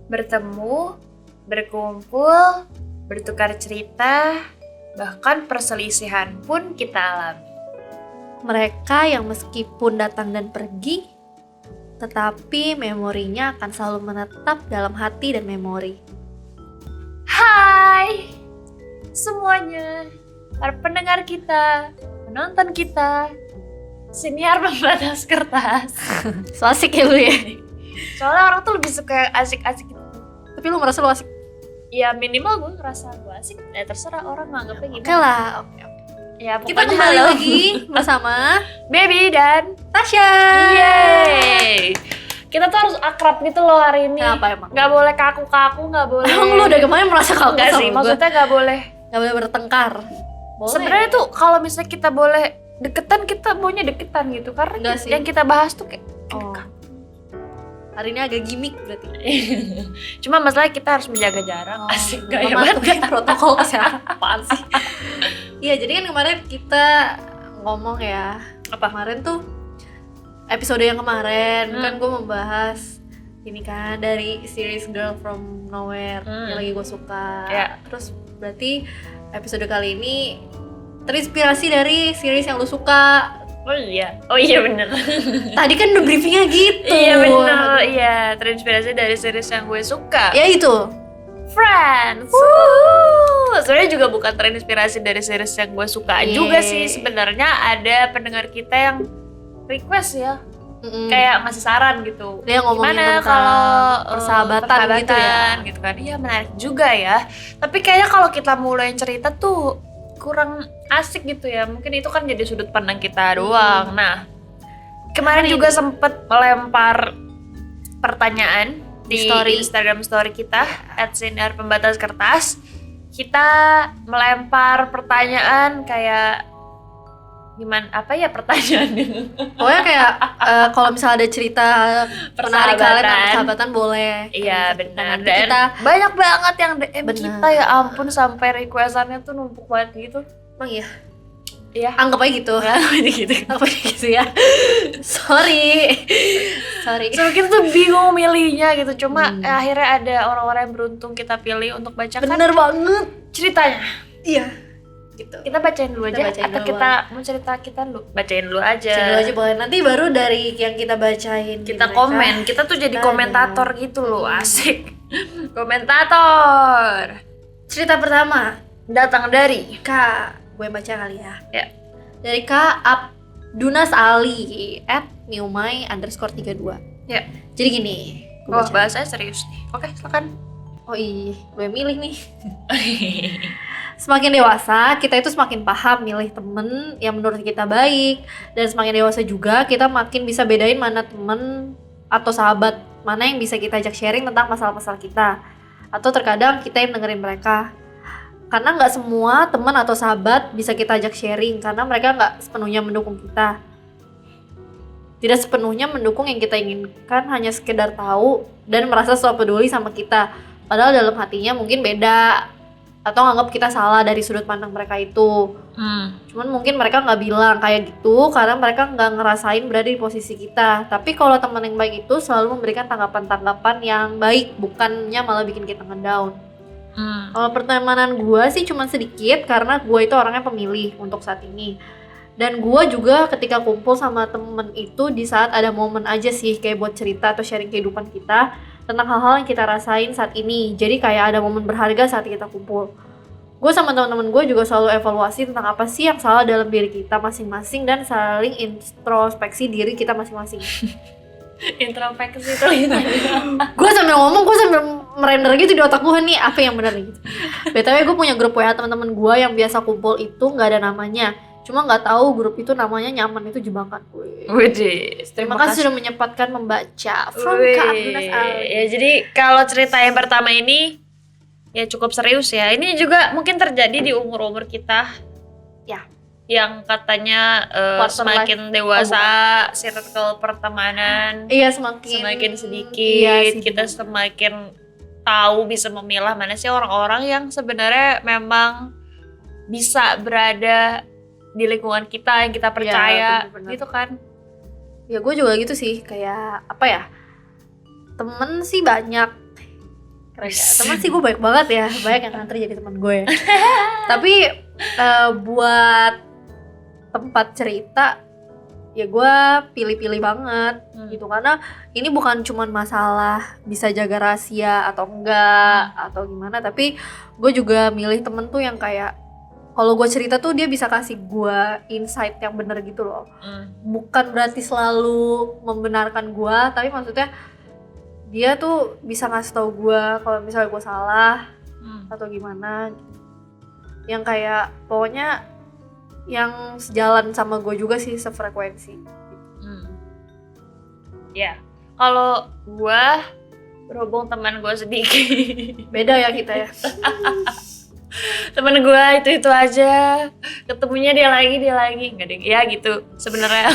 bertemu, berkumpul, bertukar cerita, bahkan perselisihan pun kita alami. Mereka yang meskipun datang dan pergi, tetapi memorinya akan selalu menetap dalam hati dan memori. Hai semuanya, para pendengar kita, penonton kita, siniar pembatas kertas. So asik ya lu ya? Soalnya orang tuh lebih suka yang asik-asik gitu. Tapi lu merasa lu asik? Ya minimal gue ngerasa gue asik, ya terserah orang nganggapnya gimana. Oke lah, oke. Ya Kita pokoknya kembali halo. lagi bersama Baby dan Tasya. Yeay. Kita tuh harus akrab gitu loh hari ini. Kenapa emang? Gak boleh kaku-kaku, gak boleh. Emang lu udah kemarin merasa kaku Enggak sama sih, gua? maksudnya gak boleh. Gak boleh bertengkar. Boleh. Sebenarnya tuh kalau misalnya kita boleh deketan, kita maunya deketan gitu. Karena Enggak sih. yang kita bahas tuh kayak Oh. Hari ini agak gimmick berarti. cuma masalahnya kita harus menjaga jarak. Asik gak ya mematuhi protokol kesehatan. Apaan sih? Iya, jadi kan kemarin kita ngomong ya. Apa? Kemarin tuh episode yang kemarin kan gue membahas ini kan dari series Girl From Nowhere yang lagi gue suka. Ya. Terus berarti episode kali ini terinspirasi dari series yang lu suka. Oh iya bener. Tadi kan udah briefingnya gitu. Iya bener, iya terinspirasi dari series yang gue suka. Ya itu. Friends. Sebenarnya juga bukan terinspirasi dari series yang gue suka juga sih. Sebenarnya ada pendengar kita yang request ya, kayak ngasih saran gitu. Dia ngomongin gimana tentang kalau persahabatan gitu kan. Iya menarik juga ya. Tapi kayaknya kalau kita mulai cerita tuh kurang asik gitu ya. Mungkin itu kan jadi sudut pandang kita doang. Nah, kemarin juga sempet melempar pertanyaan di Instagram story kita @sinarpembataskertas. Kita melempar pertanyaan kayak gimana, apa ya pertanyaannya? Pokoknya kayak kalau misalnya ada cerita menarik kalian tentang persahabatan boleh. Iya benar. Nanti Dan kita banyak banget yang DM Benar. kita, ya ampun, sampai requestannya tuh numpuk banget gitu. emang ya Iya. anggap aja gitu. Gitu. Anggap aja gitu ya. Sorry. So kita tuh bingung milihnya gitu. Cuma akhirnya ada orang-orang yang beruntung kita pilih untuk bacakan Bener banget. ceritanya. Iya. Gitu. Kita bacain dulu Kita aja bacain atau dulu. kita mau cerita kita dulu? Bacain dulu aja. Dulu aja boleh. Nanti baru dari yang kita bacain Kita mereka, komen, kita tuh jadi kita komentator gitu loh, asik. Komentator. Cerita pertama Datang dari Kak, gue baca kali ya. Ya. Dari Kak Abdunas Ali @miumai_32. Ya. Jadi gini, gue Oh, baca. bahasanya serius nih. Oke, silakan. Oh iya, gue milih nih. Semakin dewasa, kita itu semakin paham milih temen yang menurut kita baik. Dan semakin dewasa juga, kita makin bisa bedain mana temen atau sahabat, mana yang bisa kita ajak sharing tentang masalah-masalah kita. Atau terkadang kita yang dengerin mereka. Karena nggak semua teman atau sahabat bisa kita ajak sharing, karena mereka nggak sepenuhnya mendukung kita. Tidak sepenuhnya mendukung yang kita inginkan, hanya sekedar tahu dan merasa selalu peduli sama kita. Padahal dalam hatinya mungkin beda, atau nganggap kita salah dari sudut pandang mereka itu. Cuman mungkin mereka nggak bilang kayak gitu karena mereka nggak ngerasain berada di posisi kita. Tapi kalau teman yang baik itu selalu memberikan tanggapan-tanggapan yang baik, bukannya malah bikin kita ngedown. Kalau pertemanan gue sih cuma sedikit karena gue itu orangnya pemilih untuk saat ini. Dan gue juga ketika kumpul sama temen itu di saat ada momen aja sih, kayak buat cerita atau sharing kehidupan kita tentang hal-hal yang kita rasain saat ini. Jadi kayak ada momen berharga saat kita kumpul. Gue sama teman-teman gue juga selalu evaluasi tentang apa sih yang salah dalam diri kita masing-masing dan saling introspeksi diri kita masing-masing. Introspeksi itu Gue sambil ngomong, gue sambil merender gitu di otak gue nih, apa yang benar gitu. BTW gue punya grup WA teman-teman gue yang biasa kumpul itu nggak ada namanya. Cuma nggak tahu grup itu namanya nyaman itu jebakan gue. Widih, Terima kasih sudah menyempatkan membaca. From Kak Abdunas Ali. Ya, jadi kalau cerita yang pertama ini ya cukup serius ya. Ini juga mungkin terjadi di umur-umur kita. Ya. Yang katanya semakin dewasa, circle pertemanan Iya, semakin sedikit, iya sih, kita semakin tahu bisa memilah mana sih orang-orang yang sebenarnya memang bisa berada di lingkungan kita yang kita percaya, bener-bener. gitu kan. Ya gue juga gitu sih, kayak apa ya, temen sih banyak, Keren ya. Teman sih gue baik banget ya, banyak yang ngantri jadi teman gue. Tapi buat tempat cerita ya gue pilih-pilih banget gitu, karena ini bukan cuman masalah bisa jaga rahasia atau enggak atau gimana, tapi gue juga milih temen tuh yang kayak kalau gue cerita tuh dia bisa kasih gue insight yang bener gitu loh. Bukan berarti selalu membenarkan gue, tapi maksudnya dia tuh bisa ngasih tau gue kalau misalnya gue salah atau gimana, yang kayak pokoknya yang sejalan sama gue juga sih, sefrekuensi. Ya, kalau gue berhubung teman gue sedikit, beda ya kita ya. temen gue itu aja, ketemunya dia lagi nggak deh, ya gitu sebenarnya.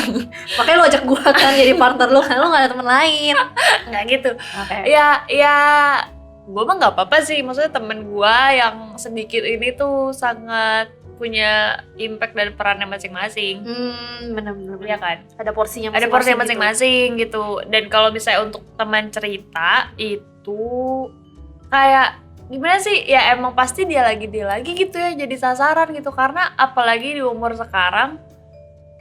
Makanya lo ajak gue kan jadi partner lo, kan lo nggak ada temen lain. Nggak gitu. Okay. Ya gue mah nggak apa-apa sih, maksudnya temen gue yang sedikit ini tuh sangat punya impact dan perannya masing-masing. Bener-bener. Iya kan? Ada porsinya Ada porsinya masing-masing gitu. Dan kalau misalnya untuk teman cerita itu kayak gimana sih? Ya emang pasti dia lagi gitu ya, jadi sasaran gitu. Karena apalagi di umur sekarang,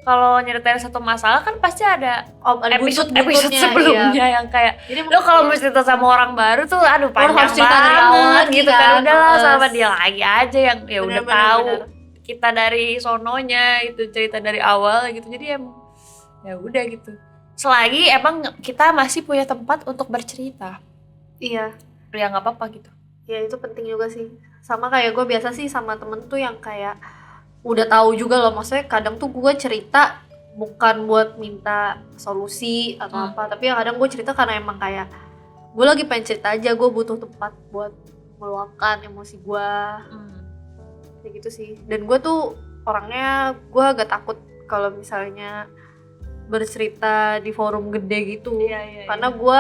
kalau nyeritain satu masalah kan pasti ada episode sebelumnya yang kayak lo kalau mau cerita sama orang baru tuh aduh panjang banget gitu kan. Udahlah sama dia lagi aja yang ya udah tahu kita dari sononya itu, cerita dari awal gitu. Jadi emang ya udah gitu, selagi emang kita masih punya tempat untuk bercerita. Iya ya nggak apa-apa gitu ya, itu penting juga sih. Sama kayak gue biasa sih sama temen tuh yang kayak udah tahu juga loh, maksudnya kadang tuh gue cerita bukan buat minta solusi atau apa, tapi kadang gue cerita karena emang kayak gue lagi pengen cerita aja, gue butuh tempat buat meluapkan emosi gue. Kayak gitu sih. Dan gue tuh orangnya, gue agak takut kalau misalnya bercerita di forum gede gitu. Karena gue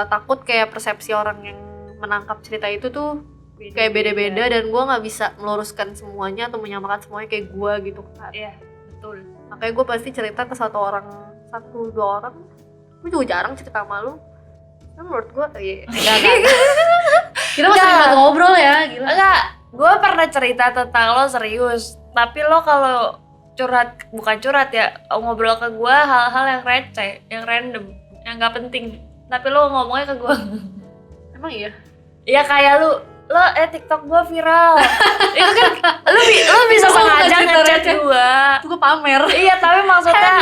takut kayak persepsi orang yang menangkap cerita itu tuh kayak beda-beda dan gue nggak bisa meluruskan semuanya atau menyamakan semuanya kayak gue gitu kan. Iya betul. Makanya gue pasti cerita ke satu dua orang. Gue juga jarang cerita sama lu. Nah, menurut gue kita masih sering banget ngobrol ya, gila. Enggak, gue pernah cerita tentang lo serius, tapi lo kalau bukan curhat ya, ngobrol ke gue hal-hal yang receh, yang random, yang nggak penting, tapi lo ngomongnya ke gue. Emang iya? Iya kayak lo TikTok gue viral. Itu kan lo bisa sengaja ngechat gue. Itu gue pamer. Iya, tapi maksudnya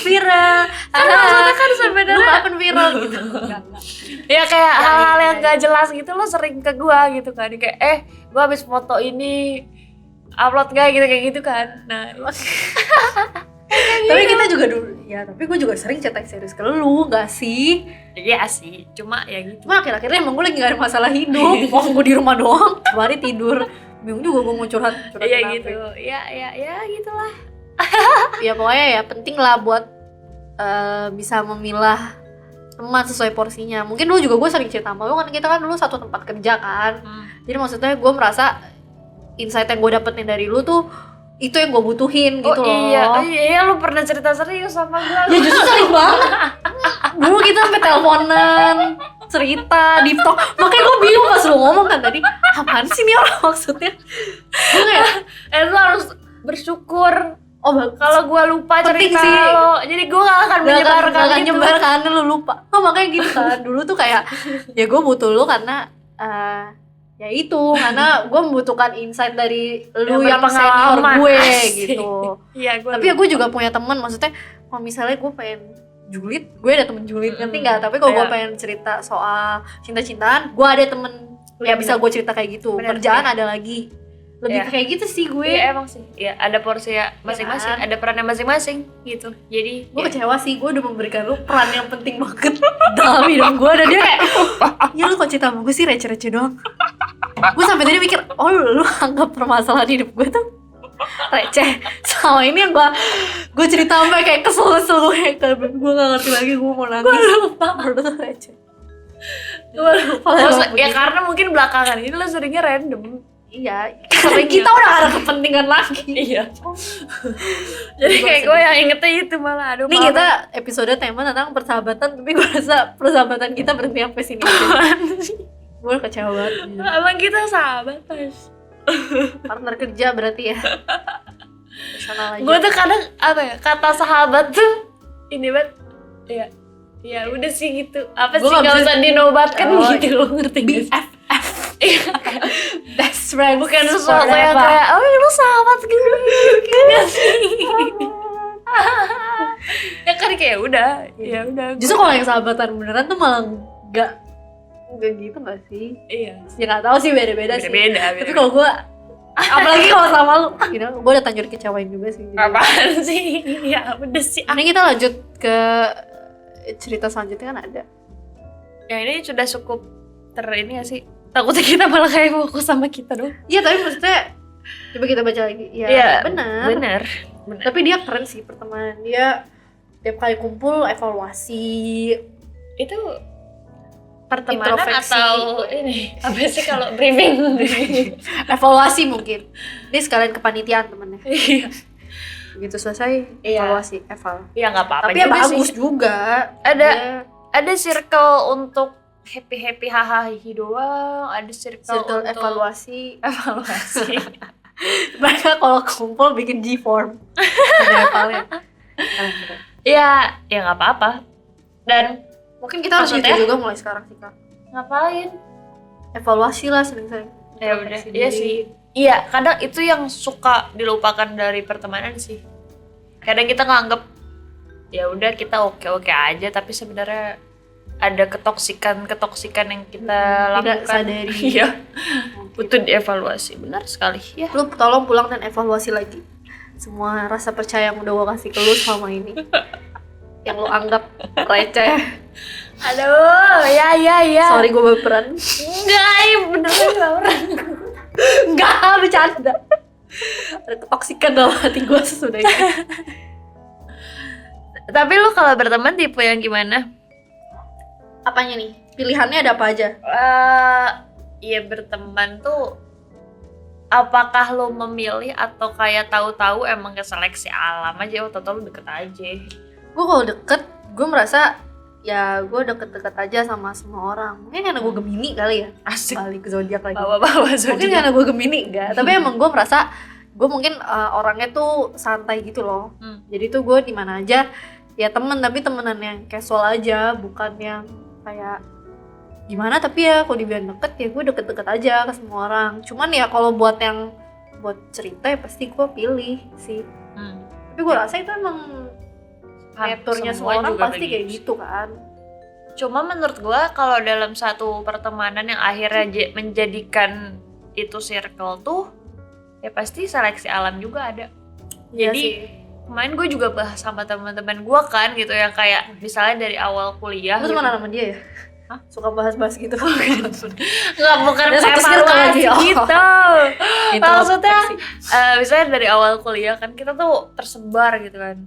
viral. Maksudnya kan sebenarnya lu kapan viral gitu. Ya kayak hal-hal yang gak jelas gitu lo sering ke gue gitu kan. Kayak gue habis foto ini, upload gak gitu kayak gitu kan. Nah, tapi kita juga dulu ya, tapi gue juga sering chat serius ke lu, gak sih? Iya sih, cuma ya gitu. Cuma akhir-akhirnya emang gue lagi gak ada masalah hidup. Gue di rumah doang, hari tidur. Bingung juga gue mau curhat iya gitu. Ya gitulah. Ya pokoknya ya penting lah buat bisa memilah teman sesuai porsinya. Mungkin dulu juga gue sering cerita sama lu kan, kita kan dulu satu tempat kerja kan. Jadi maksudnya gue merasa insight yang gue dapetin dari lu tuh itu yang gue butuhin gitu loh. Iya, lu pernah cerita serius sama gue. Ya justru sering banget. Dulu kita sampai teleponan, cerita di talk. Makanya gue bingung pas lu ngomong kan tadi, apaan sih nih orang maksudnya? Gue kayak lu harus bersyukur. Oh, kalau gue lupa cerita sih. lo, jadi gue gak akan menyebarkan itu. Nyebar karena lu lupa. Oh makanya gitu kan. Dulu tuh kayak ya gue butuh lu karena ya itu, karena gue membutuhkan insight dari lu yang senior gue gitu. Iya, tapi ya gue juga punya teman, maksudnya kalau misalnya gue pengen julid, gue ada temen julid, ngerti nggak? Tapi kalau gue pengen cerita soal cinta-cintaan, gue ada temen yang bisa gue cerita kayak gitu. Kerjaan ada lagi, lebih kayak gitu sih gue. Iya emang sih, ya ada porsi ya masing-masing, ada perannya masing-masing gitu. Jadi gue kecewa sih, gue udah memberikan lu peran yang penting banget dalam hidup gue, dan dia kayak ya lu kok cerita sama gue sih receh-receh doang. Gue sampai tadi mikir, oh lu anggap permasalahan hidup gue tuh receh. Sama ini yang gue cerita sampai kayak kesel-kesel gue gak ngerti lagi, gue mau nangis. Gue lupa, udah receh. Gue lupa. Ya karena mungkin belakangan ini lo seringnya random. Iya, kita udah gak ada kepentingan lagi. Iya. Jadi kayak gue yang ingetnya itu malah. Aduh, ini kita episode tema tentang persahabatan, tapi gue rasa persahabatan kita berhenti sampai sini. Gue kecewa banget. Emang kita sahabat Mas. Partner kerja berarti ya. Profesional aja. Gue tuh kadang apa ya, kata sahabat tuh ini banget. Iya. Ya udah sih gitu. Apa Gua sih nggak gak bisa- usah dinobatkan Oh, gitu loh, ngerti gak sih? BFF. Iya. Best friend. Bukan sesuatu yang kayak, oh lu sahabat gitu. Gak sih. Ya kan kayak udah, ya udah. Justru kalau yang sahabatan beneran tuh malah nggak gitu nggak sih? Iya. Ya nggak tahu sih, beda-beda sih. Beda-beda. Tapi kalau gue, apalagi kalau sama lu, gue udah tanjur kecewain juga sih. apaan sih? Ya udah sih. Ini kita lanjut ke cerita selanjutnya kan ada. Ya ini sudah cukup ini ya sih. Takutnya kita malah kayak fokus sama kita dong. Iya tapi maksudnya coba kita baca lagi. Ya Iya, benar. Bener. Tapi dia keren sih pertemanan dia. Tiap kali kumpul evaluasi. Itu pertemanan Introspeksi. atau ini apa sih kalau briefing? Evaluasi mungkin. Dia sekalian kepanitiaan temennya. Iya. Begitu selesai Iya. evaluasi, eval. Ya nggak apa-apa Tapi ya juga bagus sih. juga. Ada circle untuk happy hahaha doang, ada circle untuk Evaluasi. evaluasi. Mereka kalau kumpul bikin G-form. Ada evalnya. Ya nggak apa-apa. Dan Mungkin kita harus gitu Maksudnya? juga mulai sekarang sih Kak. ngapain? Evaluasi lah sering-sering. Ya udah, Introspeksi iya diri. sih. Iya, kadang itu yang suka dilupakan dari pertemanan sih. Kadang kita nganggep ya udah kita oke aja, tapi sebenarnya ada ketoksikan yang kita Tidak lakukan. sadari. Iya, butuh dievaluasi. Benar sekali. Ya. Lu tolong pulang dan evaluasi lagi semua rasa percaya yang udah gue kasih ke lu selama ini. Yang lu anggap receh. Aduh, ya. Sorry gue baperan. Enggak, ya beneran gak orang. Enggak, bercanda. Ada ketoksikan dalam hati gue sesudah ini. Tapi lu kalau berteman tipe yang gimana? Apanya nih? Pilihannya ada apa aja? Iya berteman tuh apakah lo memilih atau kayak tahu-tahu emang keseleksi alam aja, tahu-tahu lu deket aja. Gue kalau deket, gue merasa ya gue deket-deket aja sama semua orang. Mungkin karena gue Gemini kali ya. Asik. Balik ke zodiak lagi. Bawa-bawa Mungkin karena gue Gemini enggak. Tapi emang gue merasa gue mungkin orangnya tuh santai gitu loh. Jadi tuh gue di mana aja ya temen, tapi temenan yang casual aja, bukan yang kayak gimana. Tapi ya kalau dibilang deket ya gue deket-deket aja ke semua orang. Cuman ya kalau buat cerita ya pasti gue pilih sih. Tapi gue rasa itu emang naturnya semua orang pasti kayak gitu kan. Cuma menurut gua kalau dalam satu pertemanan yang akhirnya menjadikan itu circle tuh ya pasti seleksi alam juga ada. Iya Jadi sih. kemarin gue juga bahas sama teman-teman gua kan gitu yang kayak misalnya dari awal kuliah. Lu gitu. temenan sama dia ya? Hah? Suka bahas-bahas gitu. Nggak, bukan Ada satu circle evaluasi lagi, oh. gitu. Maksudnya Introspeksi. misalnya dari awal kuliah kan kita tuh tersebar gitu kan.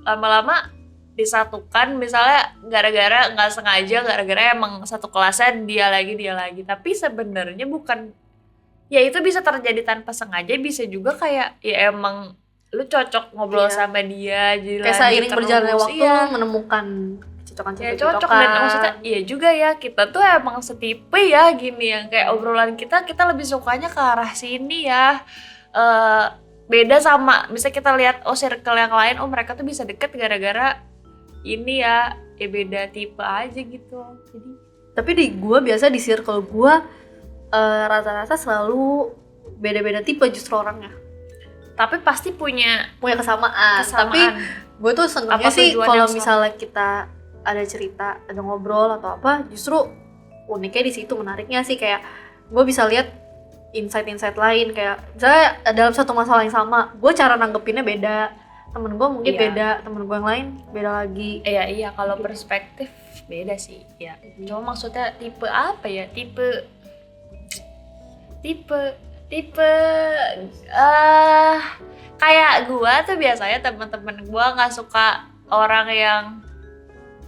Lama-lama disatukan misalnya gara-gara nggak sengaja, gara-gara emang satu kelasnya dia lagi, tapi sebenarnya bukan, ya itu bisa terjadi tanpa sengaja, bisa juga kayak ya emang lu cocok ngobrol Iya. sama dia jadi Kayak lanjut seiring berjalannya terus. waktu Iya. menemukan Ya kecocokan-kecocokan. cocok, dan maksudnya iya juga ya kita tuh emang setipe ya gini yang kayak obrolan kita lebih sukanya ke arah sini ya. Beda sama bisa kita lihat circle yang lain, mereka tuh bisa deket gara-gara ini ya beda tipe aja gitu. Jadi Tapi di gua biasa di circle gua rata-rata selalu beda-beda tipe justru orangnya. tapi pasti punya Punya kesamaan. kesamaan. Tapi gue tuh senengnya Apa sih tujuan kalau yang sama? misalnya kita ada cerita, ada ngobrol atau apa, justru uniknya di situ, menariknya sih kayak gue bisa lihat insight-insight lain, kayak misalnya dalam satu masalah yang sama, gue cara nanggepinnya beda, temen gue mungkin Iya. beda, temen gue yang lain beda lagi. Iya kalau perspektif beda sih ya. Cuma maksudnya tipe apa ya? Tipe kayak gua tuh biasanya teman-teman gua nggak suka orang yang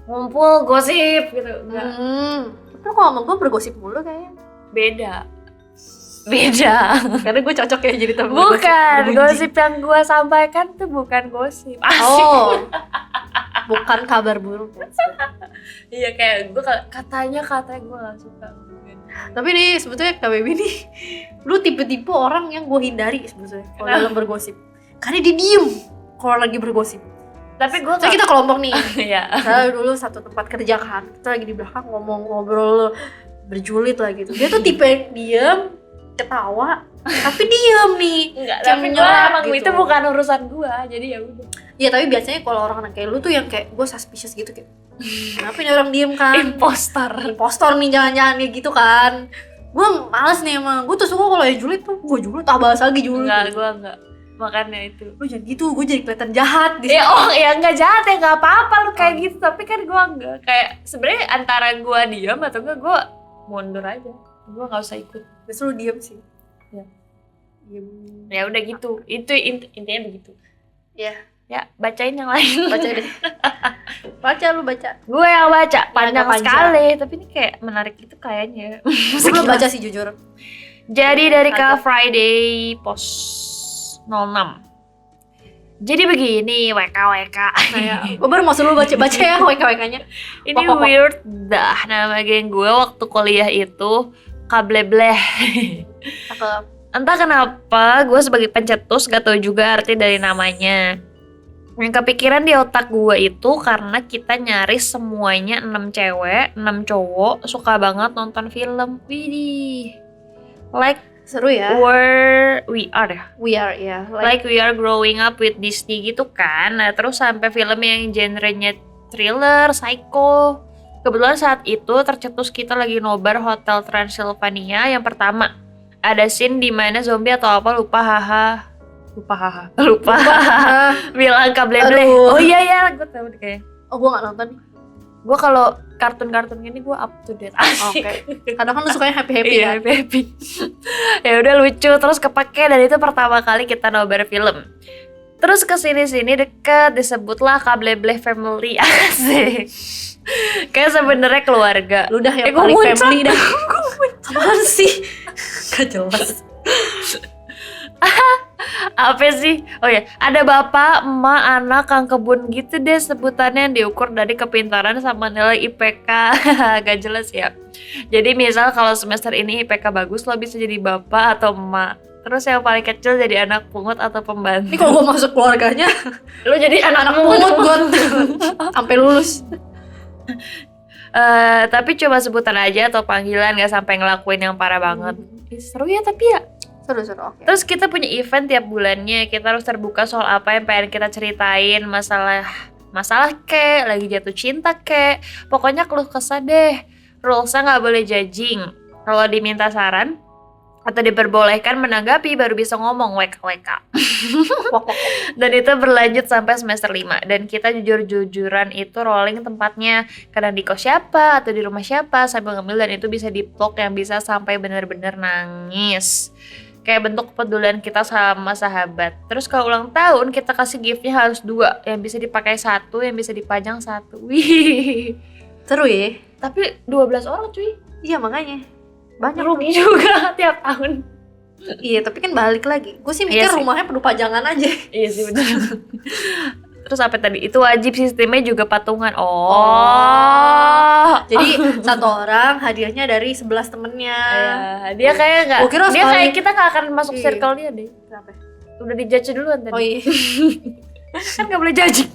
ngumpul gosip gitu. Nggak. Tapi kalau sama gue bergosip mulu kayaknya. Beda Karena gue cocok ya jadi temen bukan bergunjing. gosip yang gua sampaikan tuh bukan gosip. Asik. Oh, bukan kabar buruk. Iya kayak gua katanya gua nggak suka. Tapi nih sebetulnya KBB nih, lu tipe-tipe orang yang gue hindari sebetulnya kalau Kenapa? dalam bergosip. Karena dia diem kalau lagi bergosip. Tapi gue So kita kelompok nih. ya. Saya dulu satu tempat kerja kan, kita lagi di belakang ngobrol berjulit lah gitu. Dia tuh tipe yang diem, ketawa, tapi diem nih. Enggak, Kayak tapi gue menyerap emang gitu. itu bukan urusan gue, jadi ya udah. Iya tapi biasanya kalau orang kayak lu tuh yang kayak gue suspicious gitu kayak, kenapa ini orang diem kan? Impostor nih jangan-jangan kayak gitu kan. Gue males nih emang, gue tuh suka kalau yang julid tuh, gue julid tak bahas lagi julid. Enggak, gue enggak. Makanya itu. Lu jangan gitu, gue jadi kelihatan jahat di Ya ya enggak jahat ya, enggak apa-apa lu kayak gitu, tapi kan gue enggak. Kayak sebenarnya antara gue diam atau enggak gue mundur aja. Gue enggak usah ikut. Terus lu diem sih. Ya. Diem. Ya udah gitu. Itu intinya begitu. Ya, Ya, bacain yang lain. baca deh. Baca lu baca. Gue yang baca, panjang panjang. sekali, tapi ini kayak menarik gitu kayaknya. Gue belum baca sih jujur. Jadi dari Ada. Kak Friday Post 06. Jadi begini, WKWK. Nah, ya. Gue baru mau suruh baca ya WK-WK-nya. Ini Pok. weird dah, nama geng gue waktu kuliah itu Kablebleh. Cakep. Entah kenapa gue sebagai pencetus gak tahu juga arti dari namanya. Yang kepikiran di otak gue itu karena kita nyaris semuanya 6 cewek, 6 cowok suka banget nonton film. Widih. Like Seru ya. where we are ya. We are ya. Like we are growing up with Disney gitu kan. Nah, terus sampai film yang genrenya thriller, psycho. Kebetulan saat itu tercetus kita lagi nobar Hotel Transylvania yang pertama. Ada scene di mana zombie atau apa lupa bilang kablebleh. Aduh. Oh iya gue tahu deh kayaknya. Oh gue gak nonton nih. Gue kalau kartun gini gue up to date. Oke. Kadang kan lu sukanya happy-happy Iya, kan. happy. Ya udah lucu terus kepake dan itu pertama kali kita nobar film. Terus kesini-sini deket disebutlah Kablebleh Family. Asik. Kayak sebenarnya keluarga. Lu dah yang Gua paling muncrat. family dah. Apaan sih? Gak jelas. Apa sih? Oh ya, ada bapak, emak, anak, kang kebun gitu deh sebutannya yang diukur dari kepintaran sama nilai IPK. Gak jelas ya. Jadi misal kalau semester ini IPK bagus lo bisa jadi bapak atau emak. Terus yang paling kecil jadi anak pungut atau Ini pembantu. kalau gue masuk keluarganya, Lo jadi anak pungut gue sampai lulus. Tapi coba sebutan aja atau panggilan, gak sampai ngelakuin yang parah banget. Ih, seru ya tapi ya. Seru-seru, oke. Terus kita punya event tiap bulannya. Kita harus terbuka soal apa yang pengen kita ceritain, masalah kek, lagi jatuh cinta kek. Pokoknya keluh kesah deh. Rulesnya nggak boleh judging. Kalau diminta saran atau diperbolehkan menanggapi baru bisa ngomong WKWK. Dan itu berlanjut sampai semester 5. Dan kita jujur-jujuran itu rolling tempatnya. Kadang di kos siapa atau di rumah siapa sambil ngemil, dan itu bisa di vlog yang bisa sampai bener-bener nangis. Kayak bentuk kepedulian kita sama sahabat. Terus kalau ulang tahun kita kasih giftnya harus 2. Yang bisa dipakai 1, yang bisa dipajang 1. Wih. Seru ya? Tapi 12 orang cuy. Iya makanya. Banyak Rugi juga tiap tahun. Iya tapi kan balik lagi. Gue sih mikir Iya sih. rumahnya penuh pajangan aja. Iya sih bener. Terus apa tadi? Itu wajib sistemnya juga patungan. Oh. Jadi satu orang hadiahnya dari 11 temennya. Iya, dia kayak nggak. Gua kira Dia sekali- kayak kita nggak akan masuk Iya. circle dia deh. Kenapa? Udah dijudge duluan tadi. Oh iya. Kan nggak boleh judging.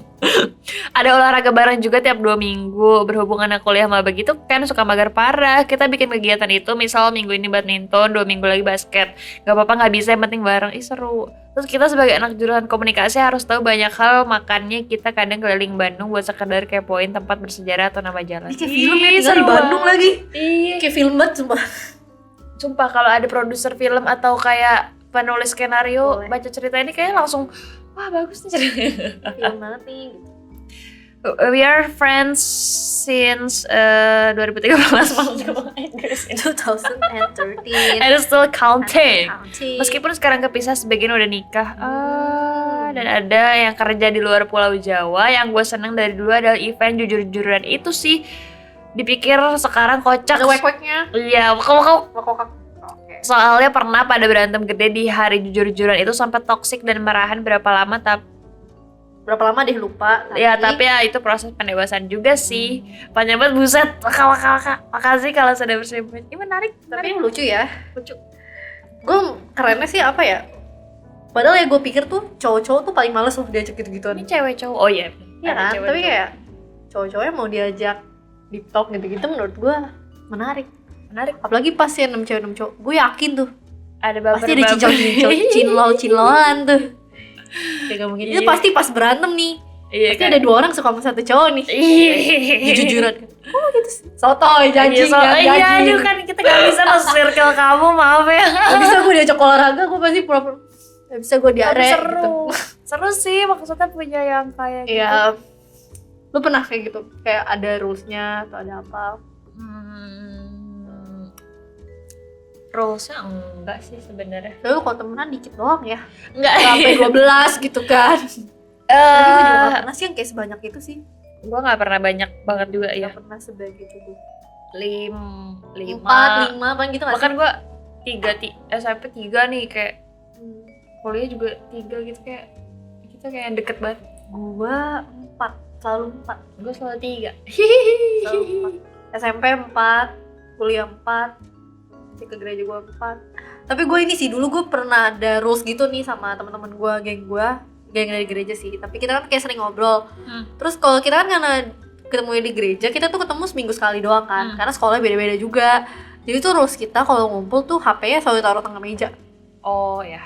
Ada olahraga bareng juga tiap 2 minggu. Berhubung anak kuliah maba gitu kan suka mager parah. Kita bikin kegiatan itu, misal minggu ini badminton, 2 minggu lagi basket. Gak apa-apa, gak bisa, yang penting bareng. Ih seru. Terus kita sebagai anak jurusan komunikasi harus tahu banyak hal. Makanya kita kadang keliling Bandung buat sekedar kepoin tempat bersejarah atau nama jalan. Ini kayak film ya, Ih, tinggal di seru Bandung banget. lagi. Iya. Kayak film banget sumpah. Sumpah kalau ada produser film atau kayak penulis skenario Boleh. baca cerita ini kayak langsung wah bagus nih ceritanya. Film banget nih gitu. We are friends since 2013 ngomong Inggris. 2013. And still counting. Counting. Meskipun sekarang kepisah, sebagian udah nikah. Dan ada yang kerja di luar Pulau Jawa. Yang gue seneng dari dulu adalah event jujur-jujuran itu sih. Dipikir sekarang kocak. Ada wek-weknya. Iya, wakau. Wek-wek. Oke. Soalnya pernah pada berantem gede di hari jujur-jujuran itu sampai toksik dan marahan berapa lama berapa lama deh lupa. Ya tapi ya itu proses pendewasaan juga sih. Panjang banget, buset. Kakak, makasih kalau sudah bersama. Ini menarik. Tapi lucu ya. Lucu. Gue kerennya sih apa ya? Padahal ya gue pikir tuh cowok-cowok tuh paling males loh diajak gitu-gituan. Ini cewek cowok. Oh iya. Iya Ada kan? cewek Tapi cowok. kayak cowok-cowoknya mau diajak deep talk gitu-gitu menurut gue menarik. Menarik. Apalagi pas ya 6 cewek 6 cowok. Gue yakin tuh Ada baper. pasti ada cinlol-cinlolan tuh. Kayak gak mungkin. Itu pasti pas berantem nih. Iya Pasti ada 2 orang suka sama 1 cowok nih. Iya. Jujuran. Oh gitu sih. Sotoy, janji, Iya, aduh kan kita gak bisa nge-circle kamu, maaf ya. Gak bisa gue diajak olahraga, gue pasti pura-pura. Gak bisa gue diare Tapi seru. gitu. Seru sih, maksudnya punya yang kayak gitu. Iya. Lu pernah kayak gitu? Kayak ada rules-nya atau ada apa? Rulesnya enggak sih sebenarnya. Lalu kalau temenan dikit doang ya. Enggak. Sampai 12 gitu kan. Tapi gue juga gak pernah sih yang kayak sebanyak itu sih. Gue gak pernah banyak banget juga ya. Gak pernah sebanyak itu gue. 4, 4, 5 kan gitu gak sih? bahkan gue SMP 3 nih, kayak kuliah juga 3 gitu, kayak kita kayak deket banget. Gue 4, selalu 4. Gue selalu 3. Selalu 4. SMP 4, kuliah 4, ke gereja gue 4. Tapi gue ini sih, dulu gue pernah ada rules gitu nih sama teman-teman gue, geng dari gereja sih. Tapi kita kan kayak sering ngobrol. Terus kalau kita kan karena ketemunya di gereja, kita tuh ketemu seminggu sekali doang kan. Karena sekolahnya beda-beda juga. Jadi tuh rules kita kalau ngumpul tuh HP-nya selalu taruh tengah meja. Oh ya.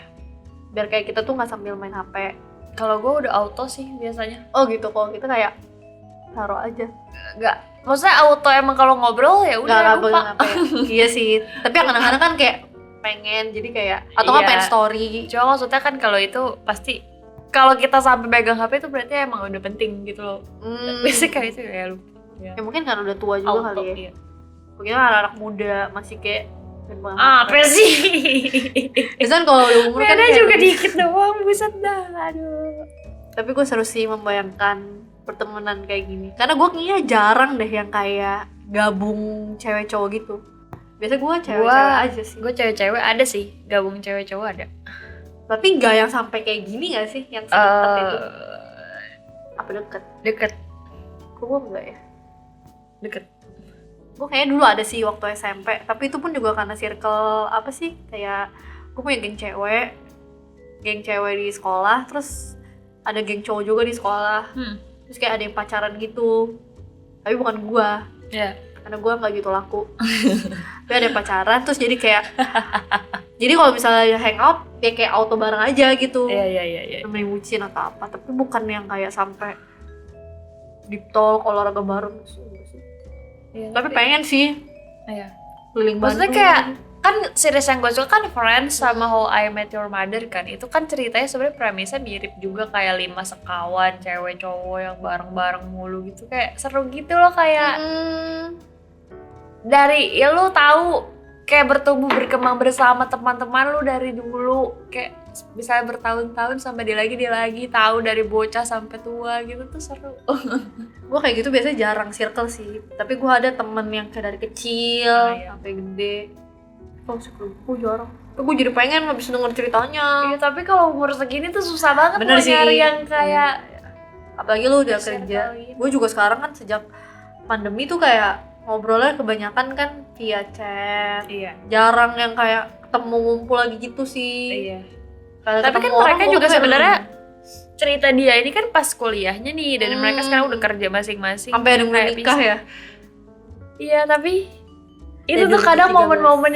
Biar kayak kita tuh nggak sambil main HP. Kalau gue udah auto sih biasanya. Oh gitu, kalau kita kayak taruh aja. Enggak. Maksudnya auto emang kalau ngobrol ya udah lupa. Iya sih. Tapi kadang-kadang kan kayak pengen, jadi kayak atau nggak pengen story. Cuma maksudnya kan kalau itu pasti, kalau kita sampai pegang HP itu berarti emang udah penting gitu loh. Biasanya kayak itu ya lu. Ya mungkin karena udah tua juga Auto, kali ya. iya. Mungkin anak-anak muda masih kayak Apa sih? Biasanya kalau udah umur kan beda kayak juga lebih- dikit doang, buset dah, aduh. Tapi gue seru sih membayangkan pertemanan kayak gini. Karena gue kayaknya jarang deh yang kayak gabung cewek cowok gitu. Biasa gue cewek-cewek aja sih. Gue cewek-cewek ada sih, gabung cewek cowok ada. Tapi nggak yang sampai kayak gini nggak sih? Yang sedekat itu. Apa deket? Deket, Kok gue enggak ya? deket. Gue kayaknya dulu ada sih waktu SMP. Tapi itu pun juga karena circle apa sih? Kayak gue punya geng cewek di sekolah. Terus ada geng cowok juga di sekolah. Terus kayak ada yang pacaran gitu. Tapi bukan gue. Ya. Karena gue nggak gitu laku. Tapi ada yang pacaran. Terus jadi kayak jadi kalau misalnya hangout ya kayak auto bareng aja gitu. Iya. Namanya bucin atau apa. Tapi bukan yang kayak sampai deep talk, olahraga bareng. Iya, Tapi pengen sih Iya. keliling Maksudnya Bandung. kayak kan series yang gue suka kan Friends sama How I Met Your Mother kan. Itu kan ceritanya sebenarnya premisnya mirip juga, kayak 5 sekawan cewek cowok yang bareng-bareng mulu gitu. Kayak seru gitu loh, kayak dari ya lu tahu kayak bertumbuh berkembang bersama teman-teman lu dari dulu, kayak bisa bertahun-tahun sampai dia lagi tahu dari bocah sampai tua gitu, tuh seru. Gue kayak gitu biasanya jarang circle sih. Tapi gue ada temen yang kayak dari kecil sampai gede. Oh circle gue jarang. Tapi gue jadi pengen habis denger ceritanya. Iya, tapi kalau umur segini tuh susah banget Bener lo sih. nyari yang kayak Apalagi lu udah circle kerja. ini. Gue juga sekarang kan sejak pandemi tuh kayak ngobrolnya kebanyakan kan via chat. Iya. Jarang yang kayak ketemu ngumpul lagi gitu sih. Iya. Kalau Tapi kan ketemu orang, mereka gua juga kayak, sebenarnya cerita dia ini kan pas kuliahnya nih, dan mereka sekarang udah kerja masing-masing. sampai ada yang udah Kayak nikah bisa. ya. Iya, tapi itu Dari tuh kadang 2013. momen-momen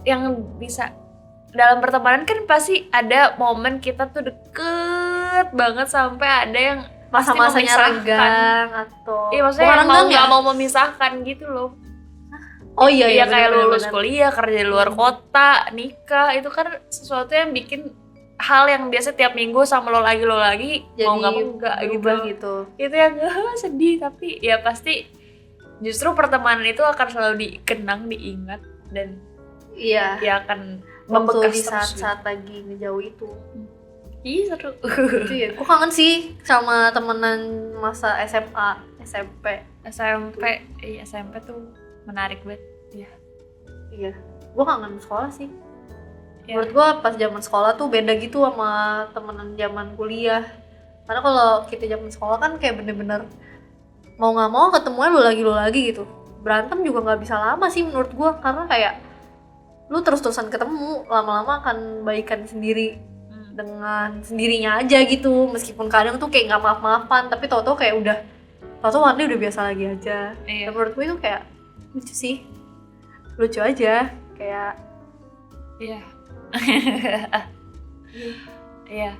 yang bisa dalam pertemanan kan pasti ada momen kita tuh deket banget sampai ada yang pasti Masa-masanya memisahkan. renggang atau Iya, maksudnya bukan yang mau renggang nggak ya? mau memisahkan gitu loh. Oh iya Iya, kayak bener-bener. lulus kuliah, kerja di luar kota, nikah, itu kan sesuatu yang bikin hal yang biasa tiap minggu sama lo lagi Jadi mau nggak mau enggak berubah gitu. gitu. Itu yang sedih, tapi ya pasti justru pertemanan itu akan selalu dikenang, diingat, dan Iya. ya akan Waktu membekas di terus. saat-saat lagi ngejauh itu. Iya, seru. Itu ya. Gue kangen sih sama temenan masa SMA, SMP. SMP tuh menarik banget. Iya. Gue kangen sekolah sih. Ya. Menurut gue pas zaman sekolah tuh beda gitu sama temenan zaman kuliah. Karena kalau kita zaman sekolah kan kayak bener-bener mau nggak mau ketemuan lu lagi gitu. Berantem juga nggak bisa lama sih menurut gua, karena kayak lu terus-terusan ketemu, lama-lama akan baikan sendiri dengan sendirinya aja gitu. Meskipun kadang tuh kayak nggak maaf-maafan, tapi tau-tau kayak tau-tau Warni udah biasa lagi aja. Iya. Dan menurut gue itu kayak lucu sih, lucu aja kayak. Iya. Iya.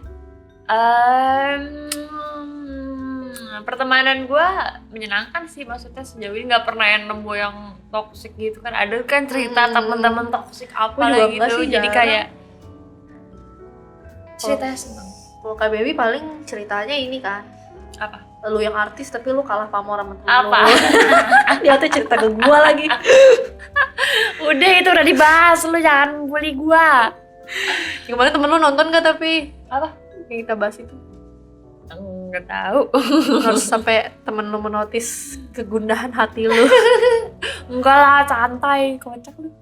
Pertemanan gue menyenangkan sih, maksudnya sejauh ini nggak pernah yang nemu yang toxic gitu kan. Ada kan cerita teman-teman toxic apa Gua juga lah enggak gitu, sih, jadi jarang. kayak ceritanya seneng. Kalau Kak Baby paling ceritanya ini kan, Apa? lu yang artis tapi lu kalah pamor sama temen Apa? lu. Dia tuh cerita ke gua lagi. Udah itu udah dibahas, lu jangan bully gue. Gimana, temen lu nonton gak tapi Apa? yang kita bahas itu? Nggak tahu. Harus sampai temen lu menotis kegundahan hati lu. Enggak lah, santai, kocak lu.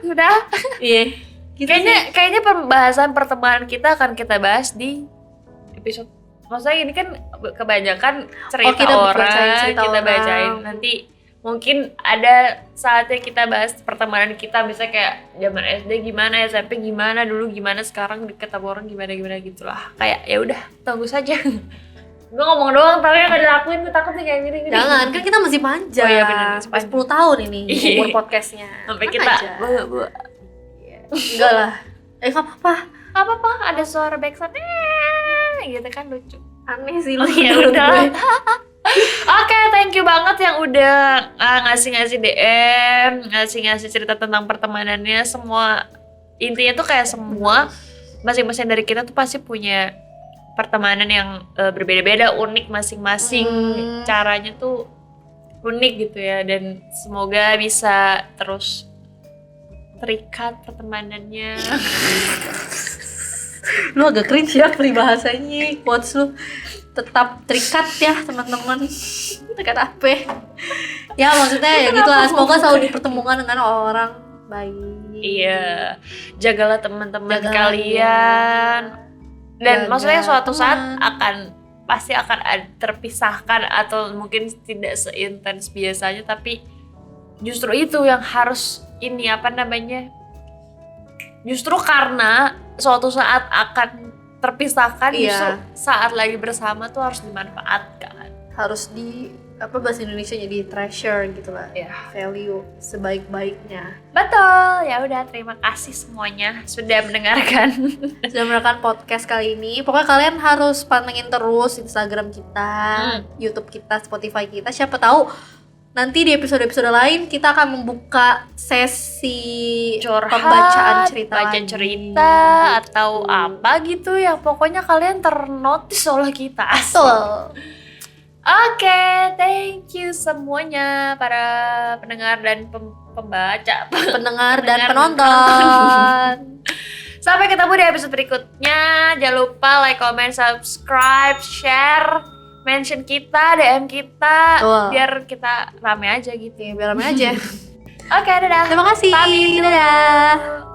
Udah. Iya. Gitu Kayaknya pembahasan pertemanan kita akan kita bahas di episode. Maksudnya ini kan kebanyakan cerita kita orang, bacain cerita kita orang. bacain. Nanti mungkin ada saatnya kita bahas pertemanan kita, bisa kayak zaman SD gimana, SMP gimana, dulu gimana, sekarang deket sama orang gimana gitulah. Kayak ya udah, tunggu saja. Gue ngomong doang tapi yang gak dilakuin, gue takut nih kayak gini. Jangan, kan kita masih panjang. Oh iya, bener, masih Sampai panjang. 10 tahun ini Iya. umur podcastnya. Sampai Tenang kita aja. Enggak lah. Gak apa-apa. apa ada suara backsound gitu kan, lucu. Aneh sih Oh lu. ya menurut udah. gue. Oke, thank you banget yang udah ngasih DM, ngasih cerita tentang pertemanannya. Semua intinya tuh kayak semua masing-masing dari kita tuh pasti punya pertemanan yang berbeda-beda, unik masing-masing. Caranya tuh unik gitu ya, dan semoga bisa terus terikat pertemanannya. Lu agak cringe ya peribahasanya, quotes lu. Tetap terikat ya teman-teman. Terikat apa? Ya maksudnya ya gitu lah, semoga selalu dipertemukan dengan orang baik. Iya, jagalah teman-teman Jagalah, kalian. Dan Jaga maksudnya suatu saat teman. pasti akan terpisahkan, atau mungkin tidak seintens biasanya, tapi justru itu yang harus ini apa namanya? Justru karena suatu saat akan terpisahkan, Iya. justru saat lagi bersama tuh harus dimanfaatkan. Harus bahasa Indonesia jadi treasure gitu lah. Ya. Value sebaik-baiknya. Betul. Ya udah, terima kasih semuanya sudah mendengarkan. Sudah mendengarkan podcast kali ini. Pokoknya kalian harus pantengin terus Instagram kita, YouTube kita, Spotify kita. Siapa tahu nanti di episode-episode lain kita akan membuka sesi Curhat, pembacaan cerita baca lagi. cerita Gitu. atau apa gitu yang pokoknya kalian ternotis oleh kita. Betul. Oke, thank you semuanya para pendengar dan pembaca, Pendengar dan Pendengar dan penonton. Sampai ketemu di episode berikutnya. Jangan lupa like, comment, subscribe, share, mention kita, DM kita, Betul. biar kita rame aja gitu. Oke, biar rame aja. Oke, dadah. Terima kasih. Pamit dulu. Dadah.